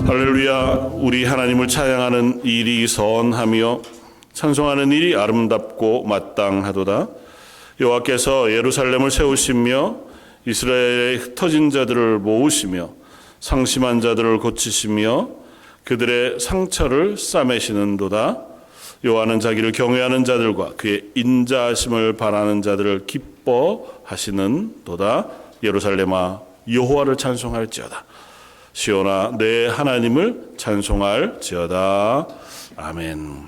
할렐루야. 우리 하나님을 찬양하는 일이 선하며 찬송하는 일이 아름답고 마땅하도다. 여호와께서 예루살렘을 세우시며 이스라엘의 흩어진 자들을 모으시며 상심한 자들을 고치시며 그들의 상처를 싸매시는도다. 여호와는 자기를 경외하는 자들과 그의 인자하심을 바라는 자들을 기뻐하시는도다. 예루살렘아, 여호와를 찬송할지어다. 시온아, 내 하나님을 찬송할지어다. 아멘.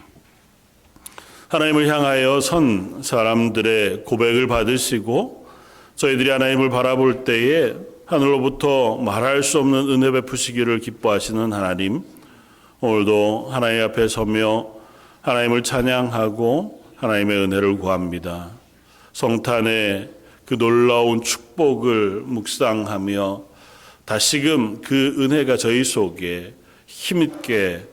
하나님을 향하여 선 사람들의 고백을 받으시고 저희들이 하나님을 바라볼 때에 하늘로부터 말할 수 없는 은혜 베푸시기를 기뻐하시는 하나님, 오늘도 하나님 앞에 서며 하나님을 찬양하고 하나님의 은혜를 구합니다. 성탄의 그 놀라운 축복을 묵상하며 다시금 그 은혜가 저희 속에 힘있게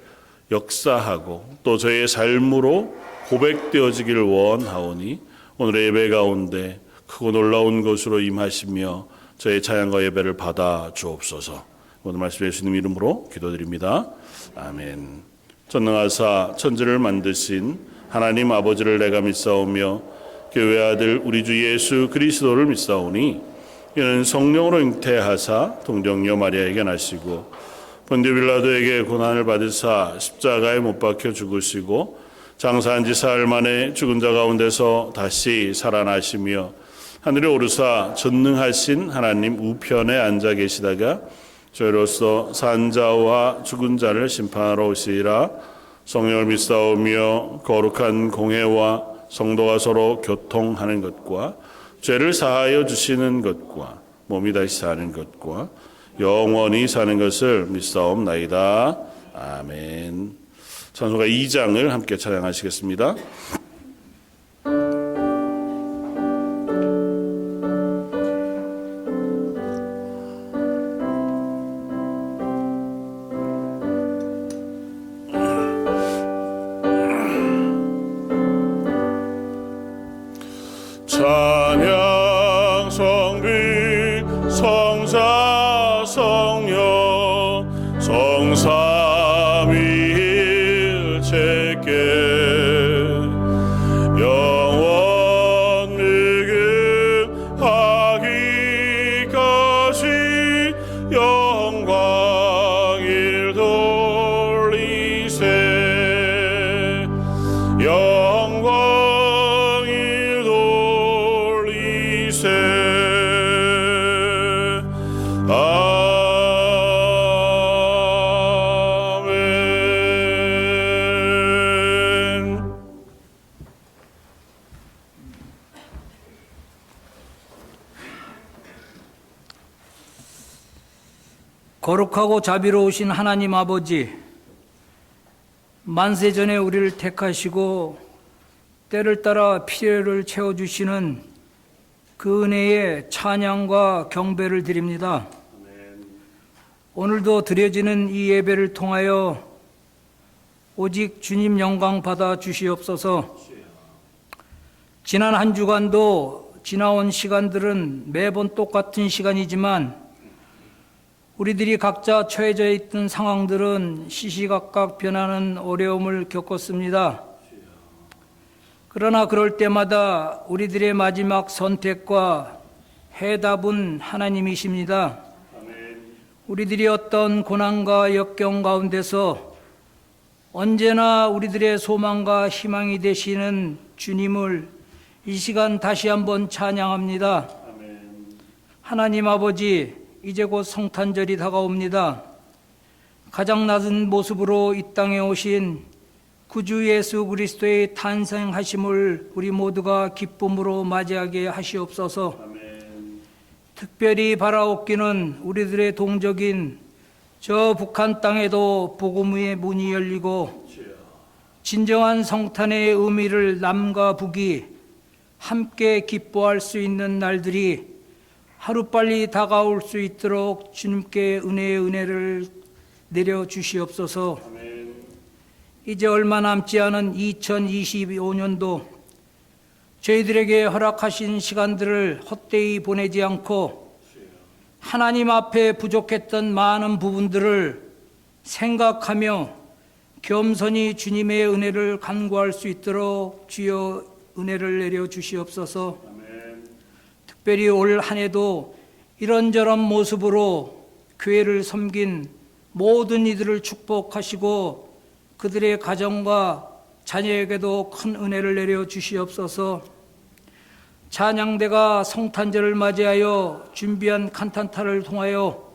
역사하고 또 저희의 삶으로 고백되어지기를 원하오니 오늘의 예배 가운데 크고 놀라운 것으로 임하시며 저의 찬양과 예배를 받아 주옵소서. 오늘 말씀 예수님 이름으로 기도드립니다. 아멘. 전능하사 천지를 만드신 하나님 아버지를 내가 믿사오며 그 외아들 우리 주 예수 그리스도를 믿사오니 이는 성령으로 잉태하사 동정녀 마리아에게 나시고 본디오 빌라도에게 고난을 받으사 십자가에 못 박혀 죽으시고 장사한 지 사흘 만에 죽은 자 가운데서 다시 살아나시며 하늘에 오르사 전능하신 하나님 우편에 앉아 계시다가 저희로서 산 자와 죽은 자를 심판하러 오시리라. 성령을 믿사오며 거룩한 공회와 성도가 서로 교통하는 것과 죄를 사하여 주시는 것과 몸이 다시 사는 것과 영원히 사는 것을 믿사옵나이다. 아멘. 찬송가 2장을 함께 찬양하시겠습니다. 찬양 성비 성자 성령 성삼위일체께 영원 미금하기까지 영광을 돌리세. 영광을 돌리세. 아멘. 거룩하고 자비로우신 하나님 아버지, 만세전에 우리를 택하시고 때를 따라 필요를 채워주시는 그 은혜에 찬양과 경배를 드립니다. 오늘도 드려지는 이 예배를 통하여 오직 주님 영광 받아 주시옵소서. 지난 한 주간도 지나온 시간들은 매번 똑같은 시간이지만 우리들이 각자 처해져 있던 상황들은 시시각각 변하는 어려움을 겪었습니다. 그러나 그럴 때마다 우리들의 마지막 선택과 해답은 하나님이십니다. 우리들이 어떤 고난과 역경 가운데서 언제나 우리들의 소망과 희망이 되시는 주님을 이 시간 다시 한번 찬양합니다. 하나님 아버지, 이제 곧 성탄절이 다가옵니다. 가장 낮은 모습으로 이 땅에 오신 구주 예수 그리스도의 탄생하심을 우리 모두가 기쁨으로 맞이하게 하시옵소서. 특별히 바라옵기는 우리들의 동족인 저 북한 땅에도 복음의 문이 열리고 진정한 성탄의 의미를 남과 북이 함께 기뻐할 수 있는 날들이 하루빨리 다가올 수 있도록 주님께 은혜의 은혜를 내려주시옵소서. 이제 얼마 남지 않은 2025년도 저희들에게 허락하신 시간들을 헛되이 보내지 않고 하나님 앞에 부족했던 많은 부분들을 생각하며 겸손히 주님의 은혜를 간구할 수 있도록 주여 은혜를 내려 주시옵소서. 특별히 올 한 해도 이런저런 모습으로 교회를 섬긴 모든 이들을 축복하시고 그들의 가정과 자녀에게도 큰 은혜를 내려 주시옵소서. 찬양대가 성탄절을 맞이하여 준비한 칸탄타를 통하여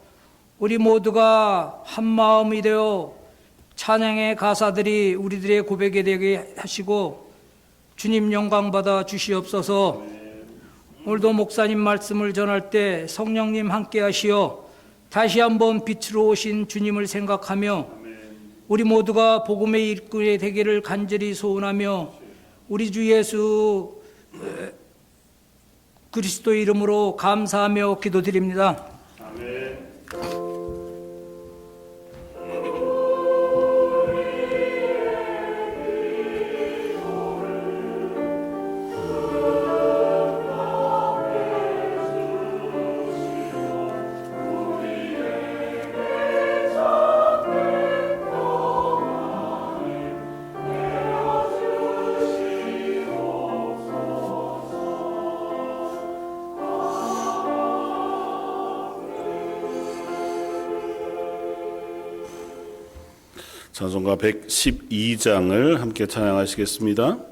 우리 모두가 한 마음이 되어 찬양의 가사들이 우리들의 고백이 되게 하시고 주님 영광 받아 주시옵소서. 오늘도 목사님 말씀을 전할 때 성령님 함께 하시어 다시 한번 빛으로 오신 주님을 생각하며 우리 모두가 복음의 일꾼이 되기를 간절히 소원하며 우리 주 예수 그리스도 이름으로 감사하며 기도드립니다. 아멘. 찬송가 112장을 함께 찬양하시겠습니다.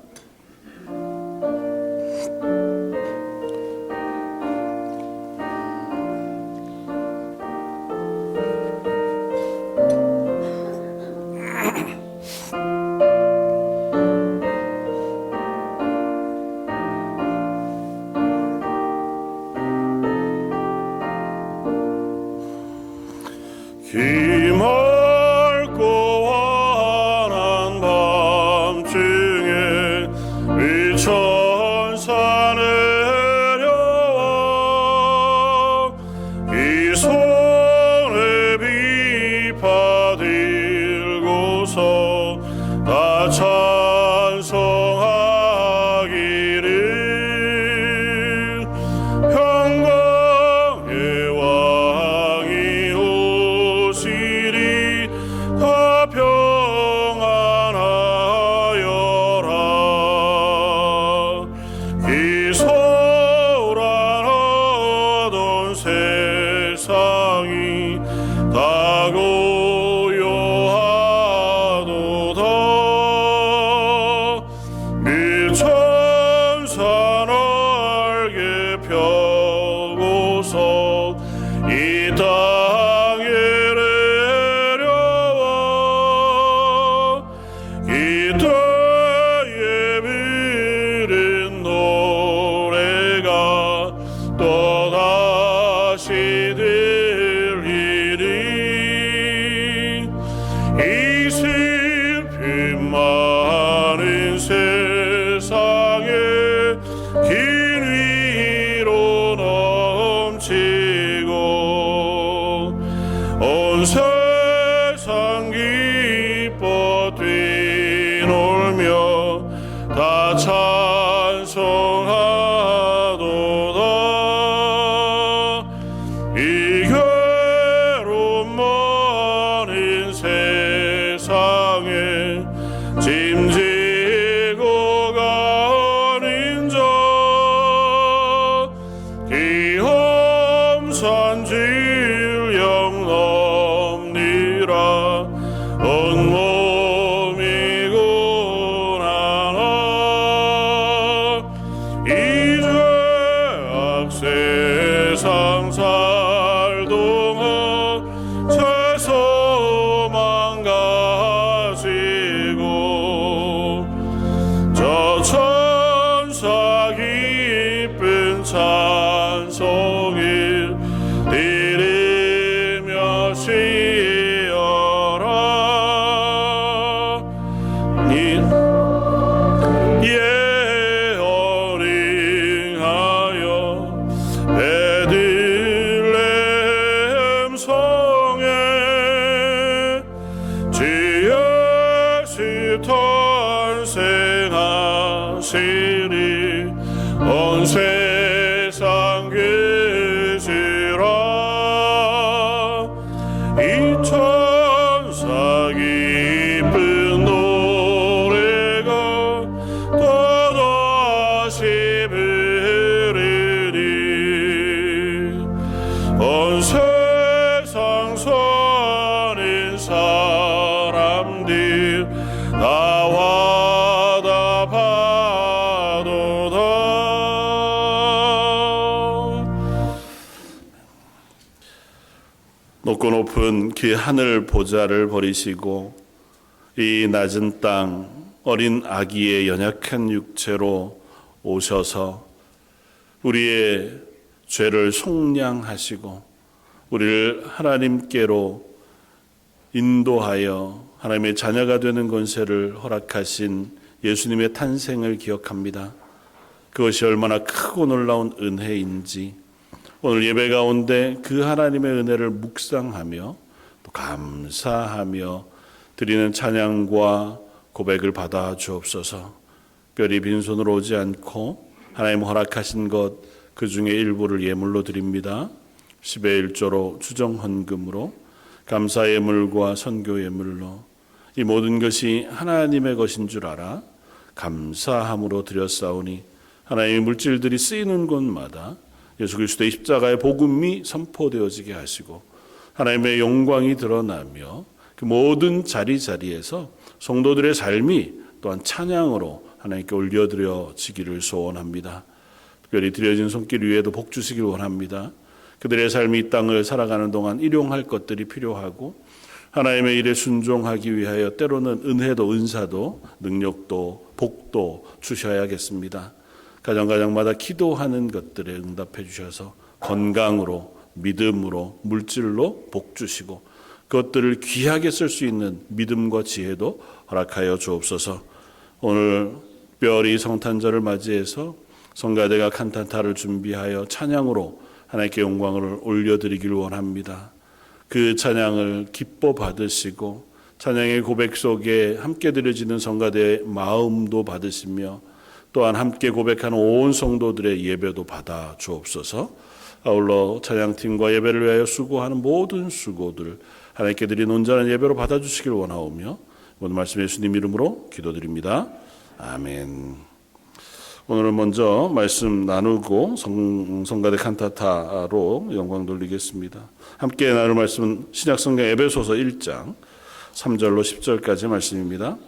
높은 그 하늘 보좌를 버리시고 이 낮은 땅 어린 아기의 연약한 육체로 오셔서 우리의 죄를 속량하시고 우리를 하나님께로 인도하여 하나님의 자녀가 되는 권세를 허락하신 예수님의 탄생을 기억합니다. 그것이 얼마나 크고 놀라운 은혜인지 오늘 예배 가운데 그 하나님의 은혜를 묵상하며 또 감사하며 드리는 찬양과 고백을 받아 주옵소서. 특별히 빈손으로 오지 않고 하나님 허락하신 것 그 중에 일부를 예물로 드립니다. 10의 1조로 추정 헌금으로 감사 예물과 선교 예물로 이 모든 것이 하나님의 것인 줄 알아 감사함으로 드렸사오니 하나님의 물질들이 쓰이는 곳마다 예수 그리스도의 십자가의 복음이 선포되어지게 하시고 하나님의 영광이 드러나며 그 모든 자리자리에서 성도들의 삶이 또한 찬양으로 하나님께 올려드려지기를 소원합니다. 특별히 드려진 손길 위에도 복 주시길 원합니다. 그들의 삶이 이 땅을 살아가는 동안 일용할 것들이 필요하고 하나님의 일에 순종하기 위하여 때로는 은혜도 은사도 능력도 복도 주셔야겠습니다. 가정마다 기도하는 것들에 응답해 주셔서 건강으로 믿음으로 물질로 복 주시고 그것들을 귀하게 쓸 수 있는 믿음과 지혜도 허락하여 주옵소서. 오늘 특별히 성탄절을 맞이해서 성가대가 칸타타를 준비하여 찬양으로 하나님께 영광을 올려드리길 원합니다. 그 찬양을 기뻐 받으시고 찬양의 고백 속에 함께 드려지는 성가대의 마음도 받으시며 또한 함께 고백하는 온 성도들의 예배도 받아 주옵소서. 아울러 찬양팀과 예배를 위하여 수고하는 모든 수고들 하나님께 드린 온전한 예배로 받아주시길 원하오며 오늘 말씀 예수님 이름으로 기도드립니다. 아멘. 오늘은 먼저 말씀 나누고 성가대 칸타타로 영광 돌리겠습니다. 함께 나눌 말씀은 신약성경 에베소서 1장 3절로 10절까지 말씀입니다.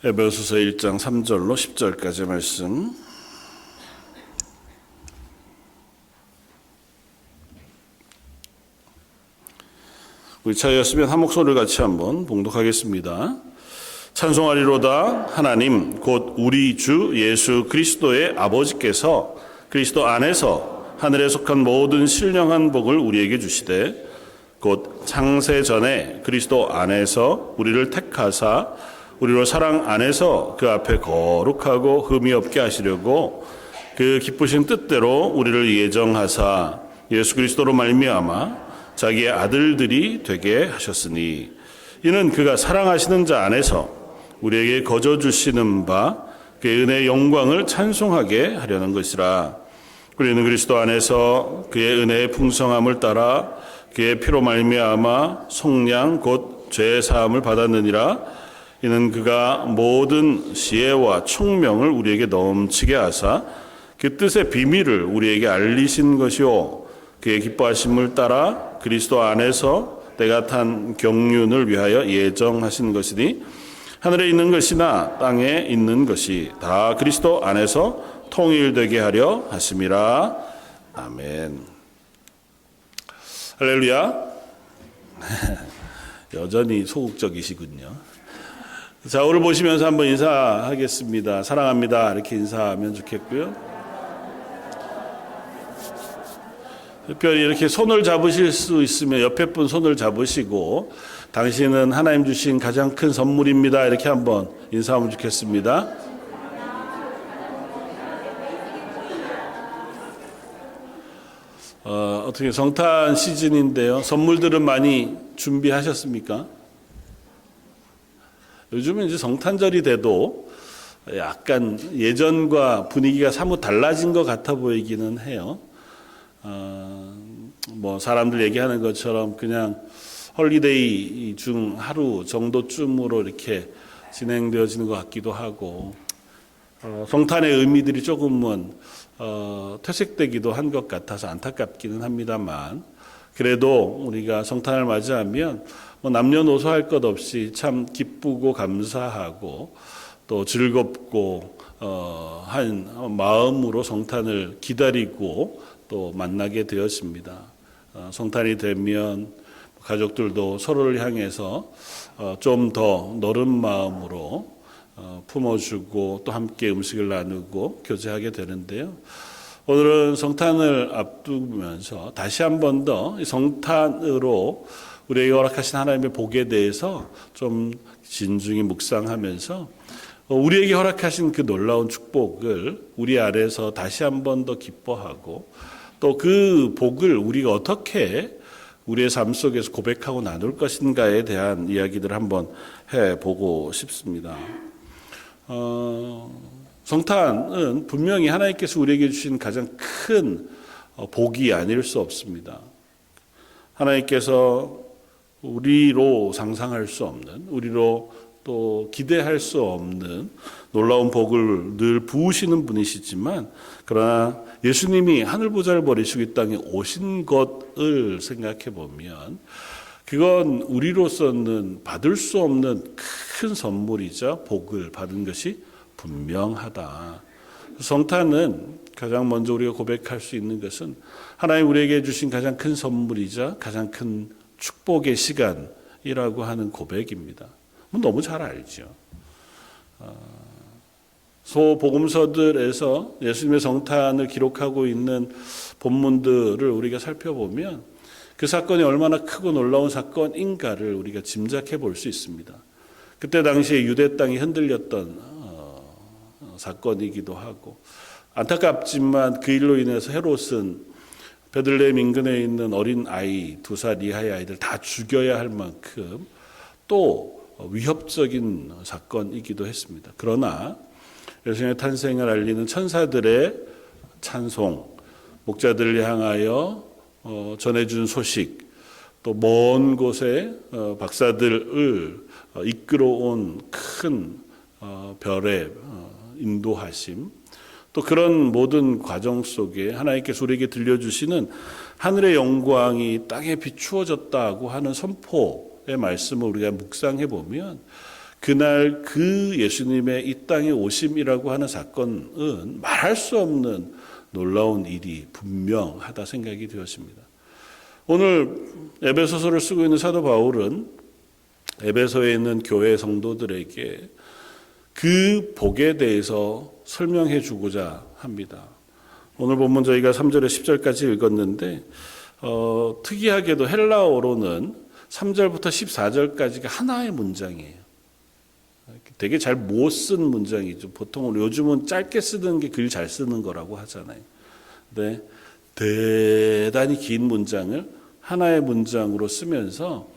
에베소서 1장 3절로 10절까지 말씀. 우리 차였으면 한 목소리를 같이 한번 봉독하겠습니다. 찬송하리로다. 하나님 곧 우리 주 예수 그리스도의 아버지께서 그리스도 안에서 하늘에 속한 모든 신령한 복을 우리에게 주시되 곧 창세 전에 그리스도 안에서 우리를 택하사 우리로 사랑 안에서 그 앞에 거룩하고 흠이 없게 하시려고 그 기쁘신 뜻대로 우리를 예정하사 예수 그리스도로 말미암아 자기의 아들들이 되게 하셨으니 이는 그가 사랑하시는 자 안에서 우리에게 거저 주시는 바 그의 은혜의 영광을 찬송하게 하려는 것이라. 우리는 그리스도 안에서 그의 은혜의 풍성함을 따라 그의 피로 말미암아 속량 곧 죄 사함을 받았느니라. 이는 그가 모든 지혜와 총명을 우리에게 넘치게 하사 그 뜻의 비밀을 우리에게 알리신 것이요 그의 기뻐하심을 따라 그리스도 안에서 때가 탄 경륜을 위하여 예정하신 것이니 하늘에 있는 것이나 땅에 있는 것이 다 그리스도 안에서 통일되게 하려 하심이라. 아멘. 할렐루야. 여전히 소극적이시군요. 자, 오늘 보시면서 한번 인사하겠습니다. 사랑합니다. 이렇게 인사하면 좋겠고요. 특별히 이렇게 손을 잡으실 수 있으면 옆에 분 손을 잡으시고 당신은 하나님 주신 가장 큰 선물입니다. 이렇게 한번 인사하면 좋겠습니다. 어떻게 성탄 시즌인데요. 선물들은 많이 준비하셨습니까? 요즘은 이제 성탄절이 돼도 약간 예전과 분위기가 사뭇 달라진 것 같아 보이기는 해요. 뭐 사람들 얘기하는 것처럼 그냥 홀리데이 중 하루 정도쯤으로 이렇게 진행되어지는 것 같기도 하고 성탄의 의미들이 조금은 퇴색되기도 한 것 같아서 안타깝기는 합니다만 그래도 우리가 성탄을 맞이하면 뭐 남녀노소 할 것 없이 참 기쁘고 감사하고 또 즐겁고 한 마음으로 성탄을 기다리고 또 만나게 되었습니다. 성탄이 되면 가족들도 서로를 향해서 좀 더 너른 마음으로 품어주고 또 함께 음식을 나누고 교제하게 되는데요. 오늘은 성탄을 앞두면서 다시 한 번 더 성탄으로 우리에게 허락하신 하나님의 복에 대해서 좀 진중히 묵상하면서 우리에게 허락하신 그 놀라운 축복을 우리 아래서 다시 한 번 더 기뻐하고 또 그 복을 우리가 어떻게 우리의 삶 속에서 고백하고 나눌 것인가에 대한 이야기들을 한번 해보고 싶습니다. 성탄은 분명히 하나님께서 우리에게 주신 가장 큰 복이 아닐 수 없습니다. 하나님께서 우리로 상상할 수 없는, 우리로 또 기대할 수 없는 놀라운 복을 늘 부으시는 분이시지만, 그러나 예수님이 하늘보좌를 버리시고 이 땅에 오신 것을 생각해 보면 그건 우리로서는 받을 수 없는 큰 선물이자 복을 받은 것이 분명하다. 성탄은 가장 먼저 우리가 고백할 수 있는 것은 하나님 우리에게 주신 가장 큰 선물이자 가장 큰 축복의 시간이라고 하는 고백입니다. 너무 잘 알죠. 소복음서들에서 예수님의 성탄을 기록하고 있는 본문들을 우리가 살펴보면 그 사건이 얼마나 크고 놀라운 사건인가를 우리가 짐작해 볼 수 있습니다. 그때 당시에 유대 땅이 흔들렸던 사건이기도 하고, 안타깝지만 그 일로 인해서 헤롯은 베들레헴 인근에 있는 어린 아이, 2살 이하의 아이들 다 죽여야 할 만큼 또 위협적인 사건이기도 했습니다. 그러나 예수님의 탄생을 알리는 천사들의 찬송, 목자들을 향하여 전해준 소식, 또 먼 곳에 박사들을 이끌어온 큰 별의 인도하심, 또 그런 모든 과정 속에 하나님께서 우리에게 들려주시는 하늘의 영광이 땅에 비추어졌다고 하는 선포의 말씀을 우리가 묵상해 보면 그날 그 예수님의 이 땅에 오심이라고 하는 사건은 말할 수 없는 놀라운 일이 분명하다 생각이 되었습니다. 오늘 에베소서를 쓰고 있는 사도 바울은 에베소에 있는 교회 성도들에게 그 복에 대해서 설명해 주고자 합니다. 오늘 본문 저희가 3절에 10절까지 읽었는데 특이하게도 헬라어로는 3절부터 14절까지가 하나의 문장이에요. 되게 잘 못 쓴 문장이죠. 보통 요즘은 짧게 쓰는 게 글 잘 쓰는 거라고 하잖아요. 근데 대단히 긴 문장을 하나의 문장으로 쓰면서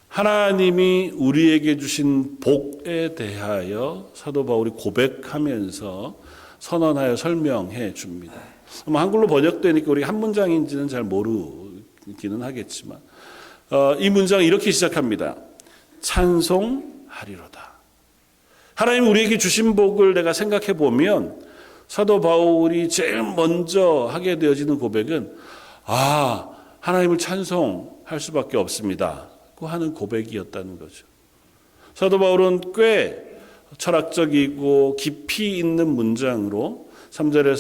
하나님이 우리에게 주신 복에 대하여 사도 바울이 고백하면서 선언하여 설명해 줍니다. 한글로 번역되니까 우리가 한 문장인지는 잘 모르기는 하겠지만 이 문장은 이렇게 시작합니다. 찬송하리로다. 하나님 우리에게 주신 복을 내가 생각해 보면 사도 바울이 제일 먼저 하게 되어지는 고백은 하나님을 찬송할 수밖에 없습니다. 하는 고백이었다는 거죠. 사도 바울은 꽤 철학적이고 깊이 있는 문장으로 3절에서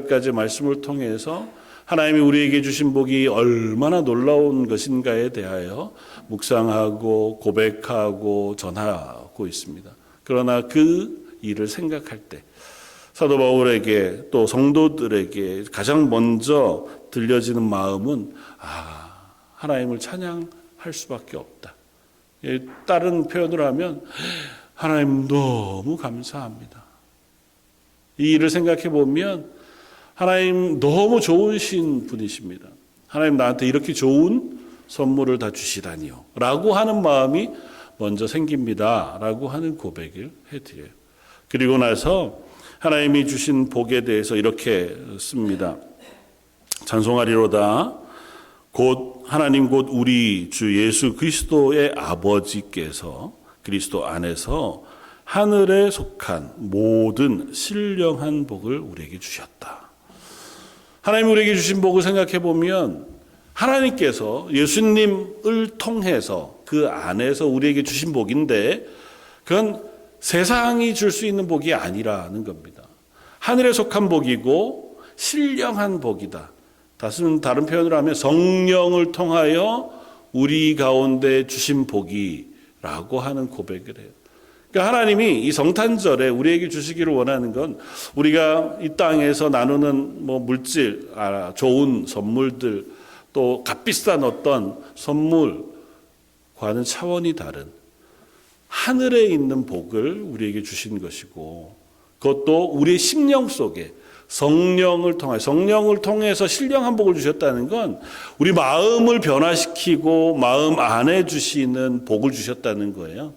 14절까지 말씀을 통해서 하나님이 우리에게 주신 복이 얼마나 놀라운 것인가에 대하여 묵상하고 고백하고 전하고 있습니다. 그러나 그 일을 생각할 때 사도 바울에게 또 성도들에게 가장 먼저 들려지는 마음은 하나님을 찬양할 수밖에 없다. 다른 표현으로 하면 하나님 너무 감사합니다. 이 일을 생각해 보면 하나님 너무 좋으신 분이십니다. 하나님 나한테 이렇게 좋은 선물을 다 주시다니요 라고 하는 마음이 먼저 생깁니다 라고 하는 고백을 해드려요. 그리고 나서 하나님이 주신 복에 대해서 이렇게 씁니다. 찬송하리로다. 곧 하나님 곧 우리 주 예수 그리스도의 아버지께서 그리스도 안에서 하늘에 속한 모든 신령한 복을 우리에게 주셨다. 하나님 우리에게 주신 복을 생각해 보면 하나님께서 예수님을 통해서 그 안에서 우리에게 주신 복인데 그건 세상이 줄 수 있는 복이 아니라는 겁니다. 하늘에 속한 복이고 신령한 복이다. 다른 표현으로 하면 성령을 통하여 우리 가운데 주신 복이라고 하는 고백을 해요. 그러니까 하나님이 이 성탄절에 우리에게 주시기를 원하는 건 우리가 이 땅에서 나누는 물질, 좋은 선물들, 또 값비싼 어떤 선물과는 차원이 다른 하늘에 있는 복을 우리에게 주신 것이고, 그것도 우리의 심령 속에 성령을 통해서 신령한 복을 주셨다는 건 우리 마음을 변화시키고 마음 안에 주시는 복을 주셨다는 거예요.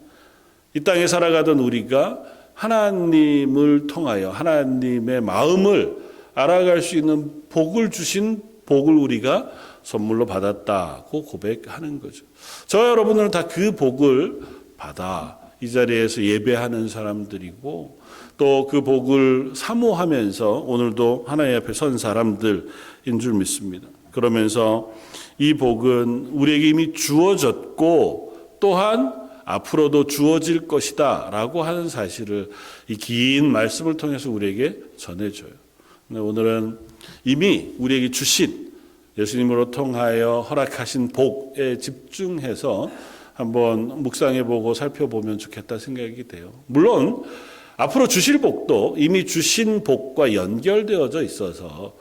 이 땅에 살아가던 우리가 하나님을 통하여 하나님의 마음을 알아갈 수 있는 복을 주신 복을 우리가 선물로 받았다고 고백하는 거죠. 저와 여러분들은 다 그 복을 받아 이 자리에서 예배하는 사람들이고, 또 그 복을 사모하면서 오늘도 하나님 앞에 선 사람들인 줄 믿습니다. 그러면서 이 복은 우리에게 이미 주어졌고 또한 앞으로도 주어질 것이다 라고 하는 사실을 이 긴 말씀을 통해서 우리에게 전해줘요. 오늘은 이미 우리에게 주신 예수님으로 통하여 허락하신 복에 집중해서 한번 묵상해보고 살펴보면 좋겠다 생각이 돼요. 물론 앞으로 주실 복도 이미 주신 복과 연결되어져 있어서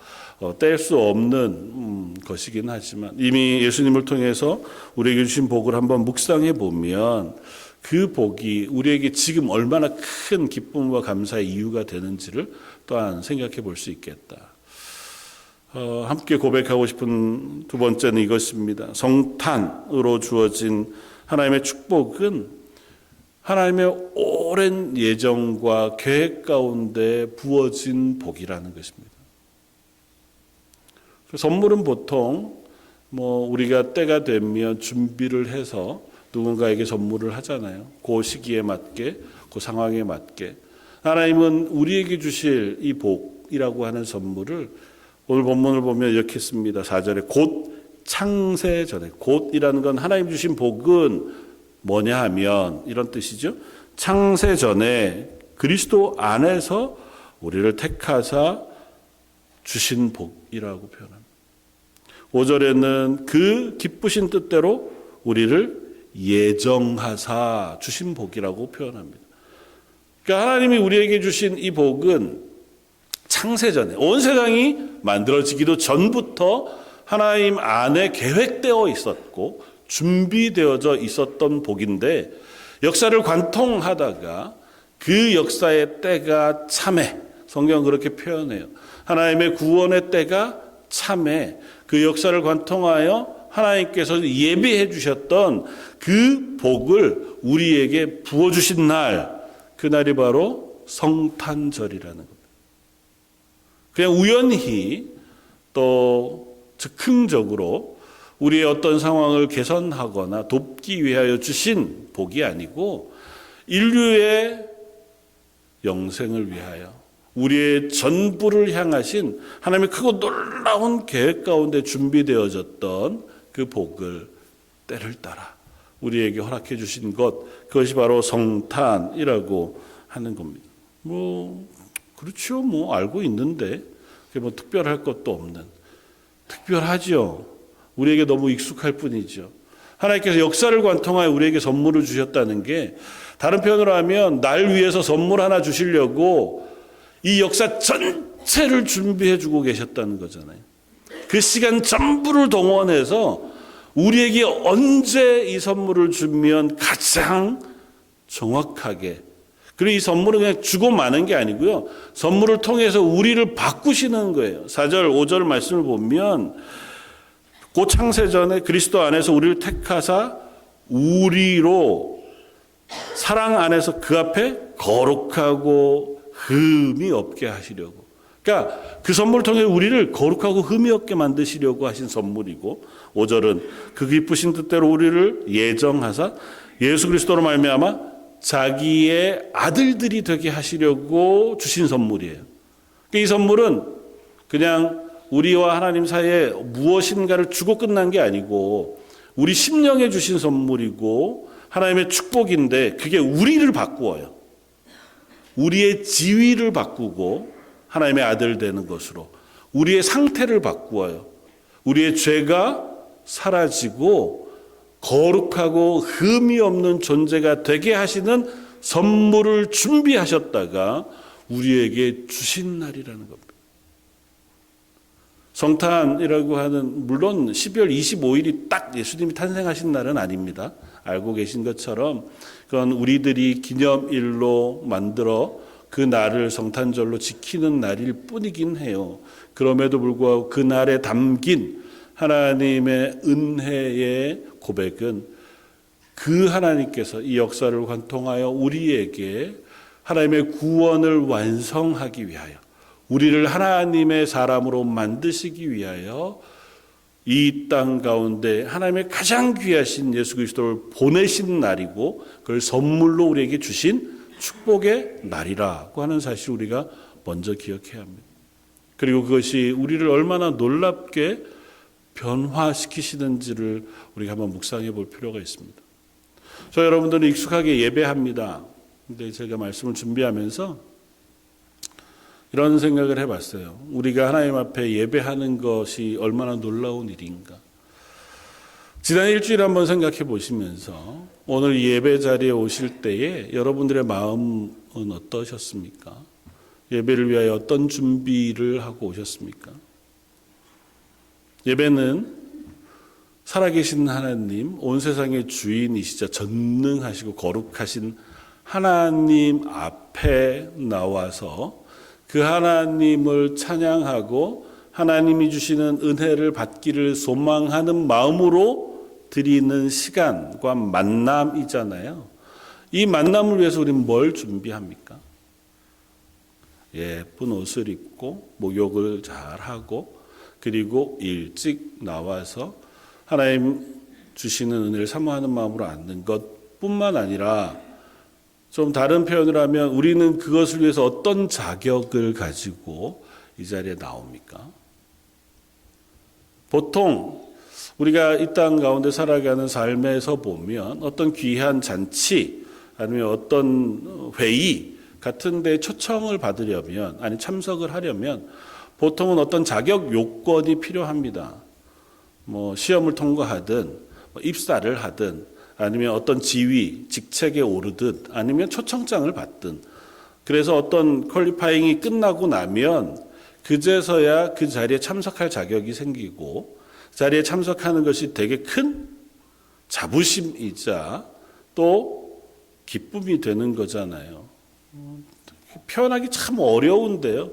뗄 수 없는 것이긴 하지만, 이미 예수님을 통해서 우리에게 주신 복을 한번 묵상해 보면 그 복이 우리에게 지금 얼마나 큰 기쁨과 감사의 이유가 되는지를 또한 생각해 볼 수 있겠다. 함께 고백하고 싶은 두 번째는 이것입니다. 성탄으로 주어진 하나님의 축복은 하나님의 오랜 예정과 계획 가운데 부어진 복이라는 것입니다. 선물은 보통 우리가 때가 되면 준비를 해서 누군가에게 선물을 하잖아요. 그 시기에 맞게, 그 상황에 맞게. 하나님은 우리에게 주실 이 복이라고 하는 선물을 오늘 본문을 보면 이렇게 씁니다. 4절에 곧 창세 전에, 곧이라는 건 하나님 주신 복은 뭐냐 하면 이런 뜻이죠. 창세 전에 그리스도 안에서 우리를 택하사 주신 복이라고 표현합니다. 5절에는 그 기쁘신 뜻대로 우리를 예정하사 주신 복이라고 표현합니다. 그러니까 하나님이 우리에게 주신 이 복은 창세전에, 온 세상이 만들어지기도 전부터 하나님 안에 계획되어 있었고 준비되어져 있었던 복인데, 역사를 관통하다가 그 역사의 때가 참해, 성경은 그렇게 표현해요. 하나님의 구원의 때가 참해, 그 역사를 관통하여 하나님께서 예비해 주셨던 그 복을 우리에게 부어주신 날, 그날이 바로 성탄절이라는 겁니다. 그냥 우연히 또 즉흥적으로 우리의 어떤 상황을 개선하거나 돕기 위하여 주신 복이 아니고 인류의 영생을 위하여 우리의 전부를 향하신 하나님의 크고 놀라운 계획 가운데 준비되어졌던 그 복을 때를 따라 우리에게 허락해 주신 것, 그것이 바로 성탄이라고 하는 겁니다. 그렇죠. 알고 있는데 그게 특별할 것도 없는, 특별하죠. 우리에게 너무 익숙할 뿐이죠. 하나님께서 역사를 관통하여 우리에게 선물을 주셨다는 게, 다른 표현으로 하면 날 위해서 선물 하나 주시려고 이 역사 전체를 준비해 주고 계셨다는 거잖아요. 그 시간 전부를 동원해서 우리에게 언제 이 선물을 주면 가장 정확하게, 그리고 이 선물은 그냥 주고 마는 게 아니고요, 선물을 통해서 우리를 바꾸시는 거예요. 4절 5절 말씀을 보면 곧 창세전에 그리스도 안에서 우리를 택하사 우리로 사랑 안에서 그 앞에 거룩하고 흠이 없게 하시려고, 그러니까 그 선물을 통해 우리를 거룩하고 흠이 없게 만드시려고 하신 선물이고, 5절은 그 기쁘신 뜻대로 우리를 예정하사 예수 그리스도로 말미암아 자기의 아들들이 되게 하시려고 주신 선물이에요. 이 선물은 그냥 우리와 하나님 사이에 무엇인가를 주고 끝난 게 아니고 우리 심령에 주신 선물이고 하나님의 축복인데 그게 우리를 바꾸어요. 우리의 지위를 바꾸고 하나님의 아들 되는 것으로 우리의 상태를 바꾸어요. 우리의 죄가 사라지고 거룩하고 흠이 없는 존재가 되게 하시는 선물을 준비하셨다가 우리에게 주신 날이라는 겁니다. 성탄이라고 하는, 물론 12월 25일이 딱 예수님이 탄생하신 날은 아닙니다. 알고 계신 것처럼 그건 우리들이 기념일로 만들어 그 날을 성탄절로 지키는 날일 뿐이긴 해요. 그럼에도 불구하고 그 날에 담긴 하나님의 은혜의 고백은 그 하나님께서 이 역사를 관통하여 우리에게 하나님의 구원을 완성하기 위하여, 우리를 하나님의 사람으로 만드시기 위하여 이 땅 가운데 하나님의 가장 귀하신 예수 그리스도를 보내신 날이고 그걸 선물로 우리에게 주신 축복의 날이라고 하는 사실을 우리가 먼저 기억해야 합니다. 그리고 그것이 우리를 얼마나 놀랍게 변화시키시는지를 우리가 한번 묵상해 볼 필요가 있습니다. 저 여러분들은 익숙하게 예배합니다. 근데 제가 말씀을 준비하면서 이런 생각을 해봤어요. 우리가 하나님 앞에 예배하는 것이 얼마나 놀라운 일인가. 지난 일주일 한번 생각해 보시면서 오늘 예배 자리에 오실 때에 여러분들의 마음은 어떠셨습니까? 예배를 위하여 어떤 준비를 하고 오셨습니까? 예배는 살아계신 하나님, 온 세상의 주인이시자 전능하시고 거룩하신 하나님 앞에 나와서 그 하나님을 찬양하고 하나님이 주시는 은혜를 받기를 소망하는 마음으로 드리는 시간과 만남이잖아요. 이 만남을 위해서 우리는 뭘 준비합니까? 예쁜 옷을 입고 목욕을 잘하고 그리고 일찍 나와서 하나님 주시는 은혜를 사모하는 마음으로 앉는 것뿐만 아니라 좀 다른 표현을 하면 우리는 그것을 위해서 어떤 자격을 가지고 이 자리에 나옵니까? 보통 우리가 이 땅 가운데 살아가는 삶에서 보면 어떤 귀한 잔치 아니면 어떤 회의 같은 데 초청을 받으려면, 아니 참석을 하려면 보통은 어떤 자격 요건이 필요합니다. 뭐 시험을 통과하든 입사를 하든 아니면 어떤 지위, 직책에 오르듯 아니면 초청장을 받든, 그래서 어떤 퀄리파잉이 끝나고 나면 그제서야 그 자리에 참석할 자격이 생기고 그 자리에 참석하는 것이 되게 큰 자부심이자 또 기쁨이 되는 거잖아요. 표현하기 참 어려운데요.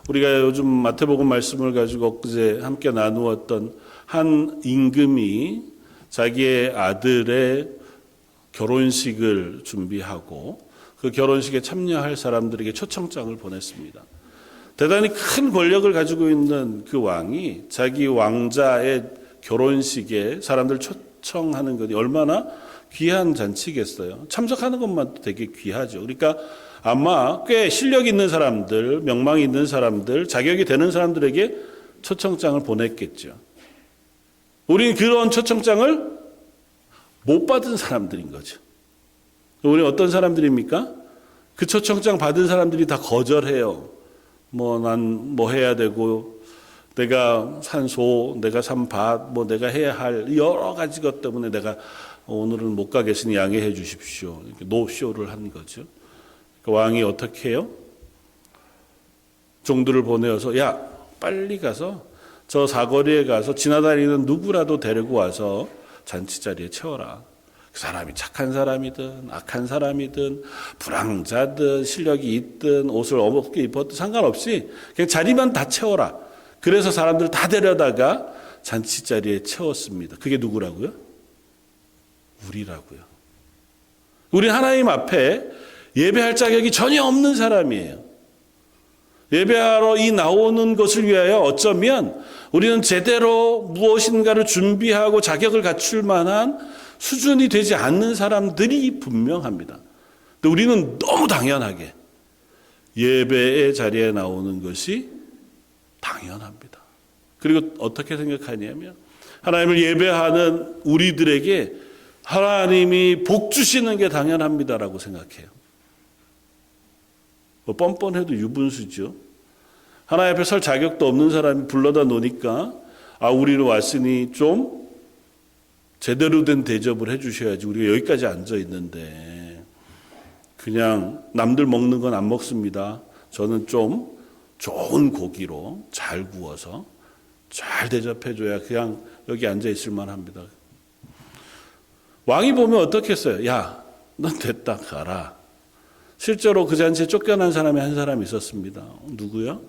우리가 요즘 마태복음 말씀을 가지고 엊그제 함께 나누었던 한 임금이 자기의 아들의 결혼식을 준비하고 그 결혼식에 참여할 사람들에게 초청장을 보냈습니다. 대단히 큰 권력을 가지고 있는 그 왕이 자기 왕자의 결혼식에 사람들 초청하는 것이 얼마나 귀한 잔치겠어요. 참석하는 것만 되게 귀하죠. 그러니까 아마 꽤 실력 있는 사람들, 명망이 있는 사람들, 자격이 되는 사람들에게 초청장을 보냈겠죠. 우리는 그런 초청장을 못 받은 사람들인 거죠. 우리는 어떤 사람들입니까? 그 초청장 받은 사람들이 다 거절해요. 난 뭐 해야 되고, 내가 산 소, 내가 산 밭, 내가 해야 할 여러 가지 것 때문에 내가 오늘은 못 가겠으니 양해해 주십시오. 이렇게 노쇼를 한 거죠. 그 왕이 어떻게 해요? 종들을 보내어서, 야, 빨리 가서 저 사거리에 가서 지나다니는 누구라도 데리고 와서 잔치 자리에 채워라. 그 사람이 착한 사람이든 악한 사람이든 불황자든 실력이 있든 옷을 어둡게 입었든 상관없이 그냥 자리만 다 채워라. 그래서 사람들 다 데려다가 잔치 자리에 채웠습니다. 그게 누구라고요? 우리라고요. 우리 하나님 앞에 예배할 자격이 전혀 없는 사람이에요. 예배하러 이 나오는 것을 위하여 어쩌면 우리는 제대로 무엇인가를 준비하고 자격을 갖출 만한 수준이 되지 않는 사람들이 분명합니다. 근데 우리는 너무 당연하게 예배의 자리에 나오는 것이 당연합니다. 그리고 어떻게 생각하냐면 하나님을 예배하는 우리들에게 하나님이 복 주시는 게 당연합니다라고 생각해요. 뭐 뻔뻔해도 유분수죠. 하나님 앞에 설 자격도 없는 사람이 불러다 놓으니까 우리는 왔으니 좀 제대로 된 대접을 해주셔야지. 우리가 여기까지 앉아 있는데 그냥 남들 먹는 건 안 먹습니다. 저는 좀 좋은 고기로 잘 구워서 잘 대접해줘야 그냥 여기 앉아 있을 만합니다. 왕이 보면 어떻겠어요? 야, 넌 됐다 가라. 실제로 그 잔치에 쫓겨난 사람이 한 사람이 있었습니다. 누구요?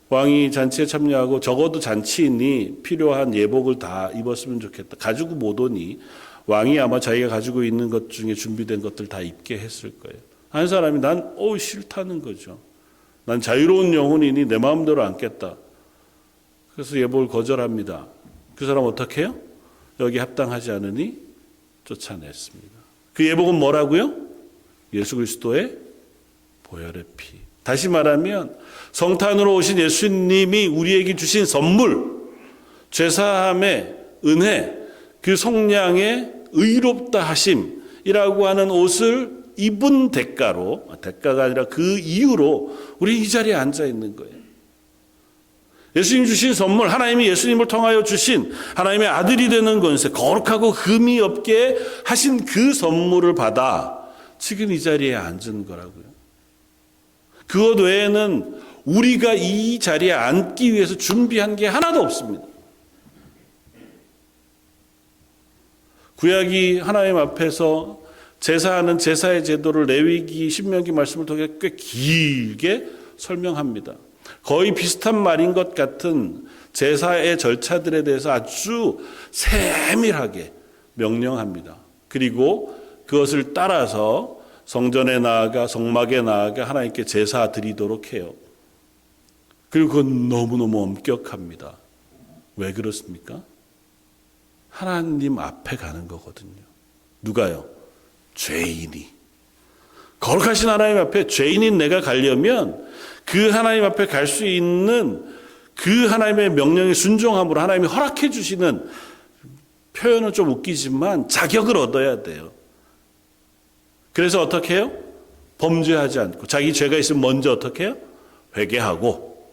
왕이 잔치에 참여하고 적어도 잔치인이 필요한 예복을 다 입었으면 좋겠다. 가지고 못 오니 왕이 아마 자기가 가지고 있는 것 중에 준비된 것들 다 입게 했을 거예요. 한 사람이 난 싫다는 거죠. 난 자유로운 영혼이니 내 마음대로 앉겠다. 그래서 예복을 거절합니다. 그 사람 어떻게 해요? 여기 합당하지 않으니 쫓아냈습니다. 그 예복은 뭐라고요? 예수 그리스도의 보혈의 피. 다시 말하면 성탄으로 오신 예수님이 우리에게 주신 선물, 죄사함의 은혜, 그 성량의 의롭다 하심이라고 하는 옷을 입은 대가가 아니라 그 이유로 우리 이 자리에 앉아 있는 거예요. 예수님 주신 선물, 하나님이 예수님을 통하여 주신 하나님의 아들이 되는 권세, 거룩하고 흠이 없게 하신 그 선물을 받아 지금 이 자리에 앉은 거라고요. 그것 외에는 우리가 이 자리에 앉기 위해서 준비한 게 하나도 없습니다. 구약이 하나님 앞에서 제사하는 제사의 제도를 레위기, 신명기 말씀을 통해 꽤 길게 설명합니다. 거의 비슷한 말인 것 같은 제사의 절차들에 대해서 아주 세밀하게 명령합니다. 그리고 그것을 따라서 성전에 나아가 성막에 나아가 하나님께 제사 드리도록 해요. 그리고 그건 너무너무 엄격합니다. 왜 그렇습니까? 하나님 앞에 가는 거거든요. 누가요? 죄인이. 거룩하신 하나님 앞에 죄인인 내가 가려면 그 하나님 앞에 갈 수 있는 그 하나님의 명령에 순종함으로 하나님이 허락해 주시는, 표현은 좀 웃기지만 자격을 얻어야 돼요. 그래서 어떻게 해요? 범죄하지 않고 자기 죄가 있으면 먼저 어떻게 해요? 회개하고,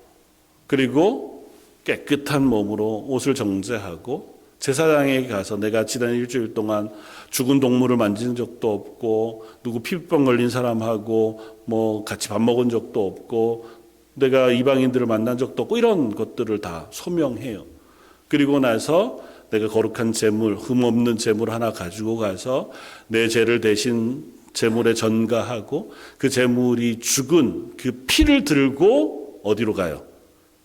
그리고 깨끗한 몸으로 옷을 정제하고 제사장에게 가서 내가 지난 일주일 동안 죽은 동물을 만진 적도 없고 누구 피부병 걸린 사람하고 뭐 같이 밥 먹은 적도 없고 내가 이방인들을 만난 적도 없고 이런 것들을 다 소명해요. 그리고 나서 내가 거룩한 제물, 흠없는 제물 하나 가지고 가서 내 죄를 대신 제물에 전가하고 그 제물이 죽은 그 피를 들고 어디로 가요?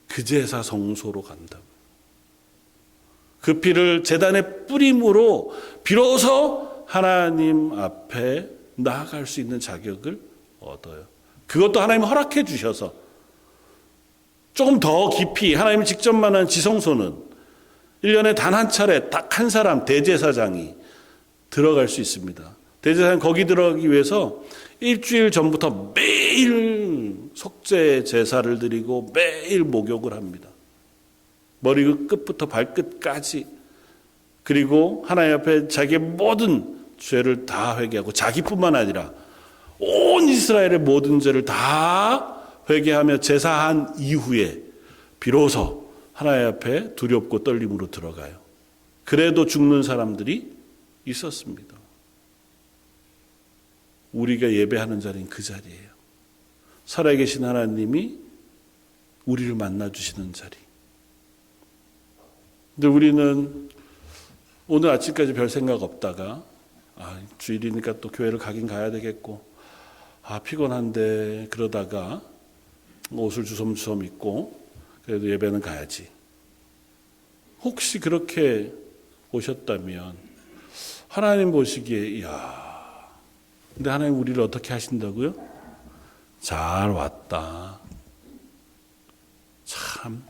그 제사 성소로 간다. 그 피를 제단에 뿌림으로 비로소 하나님 앞에 나아갈 수 있는 자격을 얻어요. 그것도 하나님이 허락해 주셔서 조금 더 깊이 하나님이 직접 만난 지성소는 1년에 단 한 차례 딱 한 사람 대제사장이 들어갈 수 있습니다. 대제사장 거기 들어가기 위해서 일주일 전부터 매일 속죄 제사를 드리고 매일 목욕을 합니다. 머리 끝부터 발끝까지. 그리고 하나님 앞에 자기의 모든 죄를 다 회개하고 자기뿐만 아니라 온 이스라엘의 모든 죄를 다 회개하며 제사한 이후에 비로소 하나님 앞에 두렵고 떨림으로 들어가요. 그래도 죽는 사람들이 있었습니다. 우리가 예배하는 자리는 그 자리예요. 살아계신 하나님이 우리를 만나주시는 자리. 근데 우리는 오늘 아침까지 별 생각 없다가 주일이니까 또 교회를 가긴 가야 되겠고 피곤한데 그러다가 옷을 주섬주섬 입고 그래도 예배는 가야지. 혹시 그렇게 오셨다면 하나님 보시기에 근데 하나님 우리를 어떻게 하신다고요? 잘 왔다. 참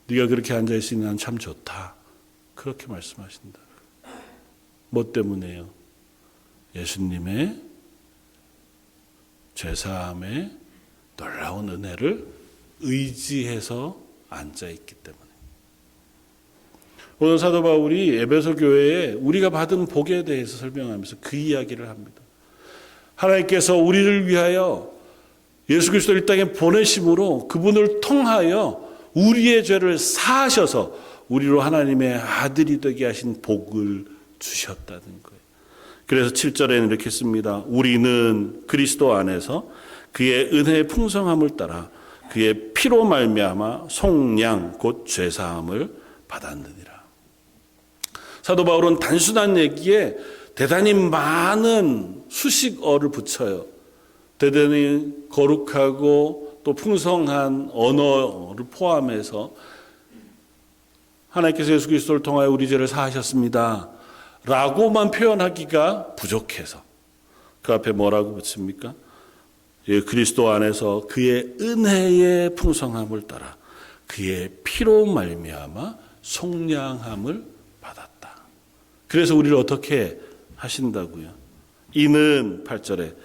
네가 그렇게 앉아있으니 난 참 좋다. 그렇게 말씀하신다. 뭐 때문에요? 예수님의 죄사함의 놀라운 은혜를 의지해서 앉아있기 때문에. 오늘 사도 바울이 에베소 교회에 우리가 받은 복에 대해서 설명하면서 그 이야기를 합니다. 하나님께서 우리를 위하여 예수 그리스도를 이 땅에 보내심으로 그분을 통하여 우리의 죄를 사하셔서 우리로 하나님의 아들이 되게 하신 복을 주셨다는 거예요. 그래서 7절에는 이렇게 씁니다. 우리는 그리스도 안에서 그의 은혜의 풍성함을 따라 그의 피로 말미암아 속량 곧 죄사함을 받았느니라. 사도 바울은 단순한 얘기에 대단히 많은 수식어를 붙여요. 대단히 거룩하고 또 풍성한 언어를 포함해서 하나님께서 예수 그리스도를 통하여 우리 죄를 사하셨습니다 라고만 표현하기가 부족해서 그 앞에 뭐라고 붙입니까? 예, 그리스도 안에서 그의 은혜의 풍성함을 따라 그의 피로 말미암아 속량함을 받았다. 그래서 우리를 어떻게 하신다고요? 이는 8절에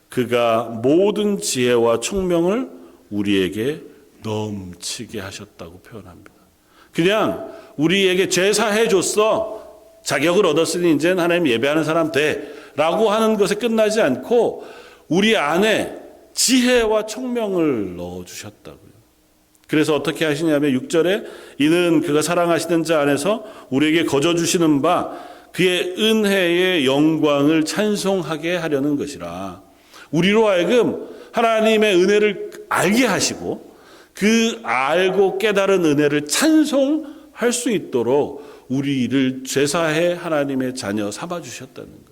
그가 모든 지혜와 총명을 우리에게 넘치게 하셨다고 표현합니다. 그냥 우리에게 죄 사해 줬어. 자격을 얻었으니 이제는 하나님 예배하는 사람 돼. 라고 하는 것에 끝나지 않고 우리 안에 지혜와 총명을 넣어주셨다고요. 그래서 어떻게 하시냐면 6절에 이는 그가 사랑하시는 자 안에서 우리에게 거저주시는 바 그의 은혜의 영광을 찬송하게 하려는 것이라. 우리로 하여금 하나님의 은혜를 알게 하시고 그 알고 깨달은 은혜를 찬송할 수 있도록 우리를 죄사해 하나님의 자녀 삼아주셨다는 거예요.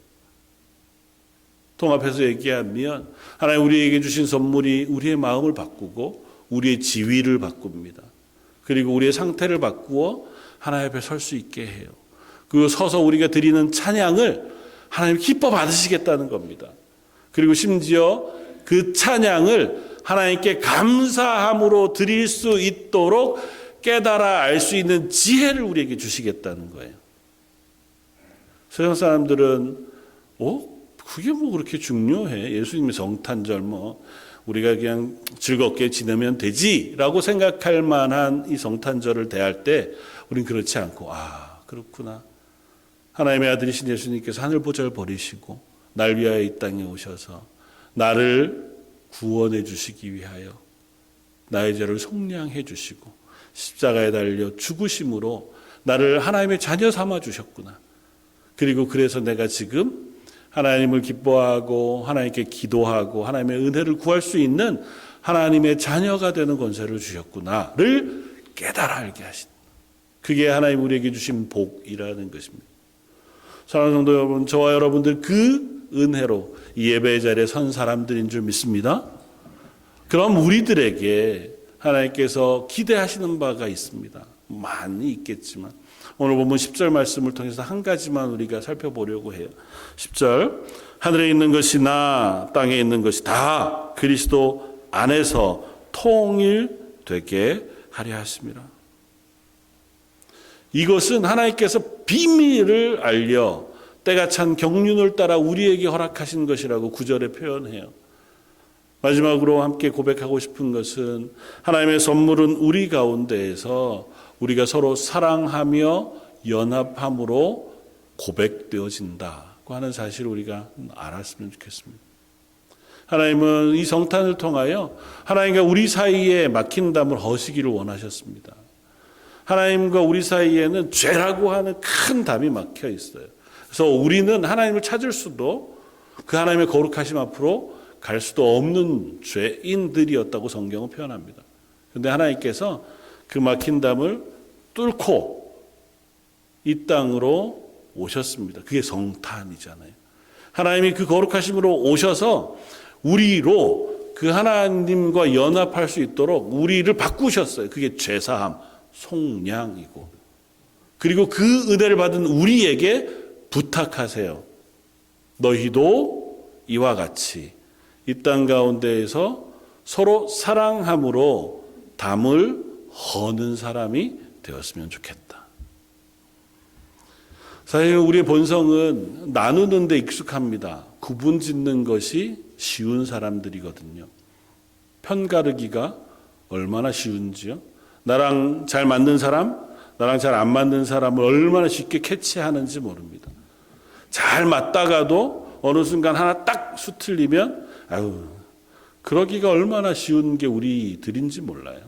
통합해서 얘기하면 하나님 우리에게 주신 선물이 우리의 마음을 바꾸고 우리의 지위를 바꿉니다. 그리고 우리의 상태를 바꾸어 하나님 앞에 설 수 있게 해요. 그 서서 우리가 드리는 찬양을 하나님 기뻐 받으시겠다는 겁니다. 그리고 심지어 그 찬양을 하나님께 감사함으로 드릴 수 있도록 깨달아 알 수 있는 지혜를 우리에게 주시겠다는 거예요. 세상 사람들은 그게 뭐 그렇게 중요해? 예수님의 성탄절 우리가 그냥 즐겁게 지내면 되지라고 생각할 만한 이 성탄절을 대할 때 우린 그렇지 않고 그렇구나. 하나님의 아들이신 예수님께서 하늘 보좌를 버리시고 날 위하여 이 땅에 오셔서 나를 구원해 주시기 위하여 나의 죄를 속량해 주시고 십자가에 달려 죽으심으로 나를 하나님의 자녀 삼아 주셨구나. 그리고 그래서 내가 지금 하나님을 기뻐하고 하나님께 기도하고 하나님의 은혜를 구할 수 있는 하나님의 자녀가 되는 권세를 주셨구나를 깨달아 알게 하신, 그게 하나님 우리에게 주신 복이라는 것입니다. 사랑하는 성도 여러분, 저와 여러분들 그 은혜로 이 예배의 자리에 선 사람들인 줄 믿습니다. 그럼 우리들에게 하나님께서 기대하시는 바가 있습니다. 많이 있겠지만 오늘 보면 10절 말씀을 통해서 한 가지만 우리가 살펴보려고 해요. 10절, 하늘에 있는 것이나 땅에 있는 것이 다 그리스도 안에서 통일되게 하려 하심이라. 이것은 하나님께서 비밀을 알려 때가 찬 경륜을 따라 우리에게 허락하신 것이라고 9절에 표현해요. 마지막으로 함께 고백하고 싶은 것은 하나님의 선물은 우리 가운데에서 우리가 서로 사랑하며 연합함으로 고백되어진다고 하는 사실을 우리가 알았으면 좋겠습니다. 하나님은 이 성탄을 통하여 하나님과 우리 사이에 막힌 담을 허시기를 원하셨습니다. 하나님과 우리 사이에는 죄라고 하는 큰 담이 막혀 있어요. 그래서 우리는 하나님을 찾을 수도 그 하나님의 거룩하심 앞으로 갈 수도 없는 죄인들이었다고 성경은 표현합니다. 그런데 하나님께서 그 막힌 담을 뚫고 이 땅으로 오셨습니다. 그게 성탄이잖아요. 하나님이 그 거룩하심으로 오셔서 우리로 그 하나님과 연합할 수 있도록 우리를 바꾸셨어요. 그게 죄사함, 속량이고, 그리고 그 은혜를 받은 우리에게 부탁하세요. 너희도 이와 같이 이 땅 가운데에서 서로 사랑함으로 담을 허는 사람이 되었으면 좋겠다. 사실 우리의 본성은 나누는 데 익숙합니다. 구분 짓는 것이 쉬운 사람들이거든요. 편 가르기가 얼마나 쉬운지요. 나랑 잘 맞는 사람, 나랑 잘 안 맞는 사람을 얼마나 쉽게 캐치하는지 모릅니다. 잘 맞다가도 어느 순간 하나 딱 수틀리면 아유, 그러기가 얼마나 쉬운 게 우리들인지 몰라요.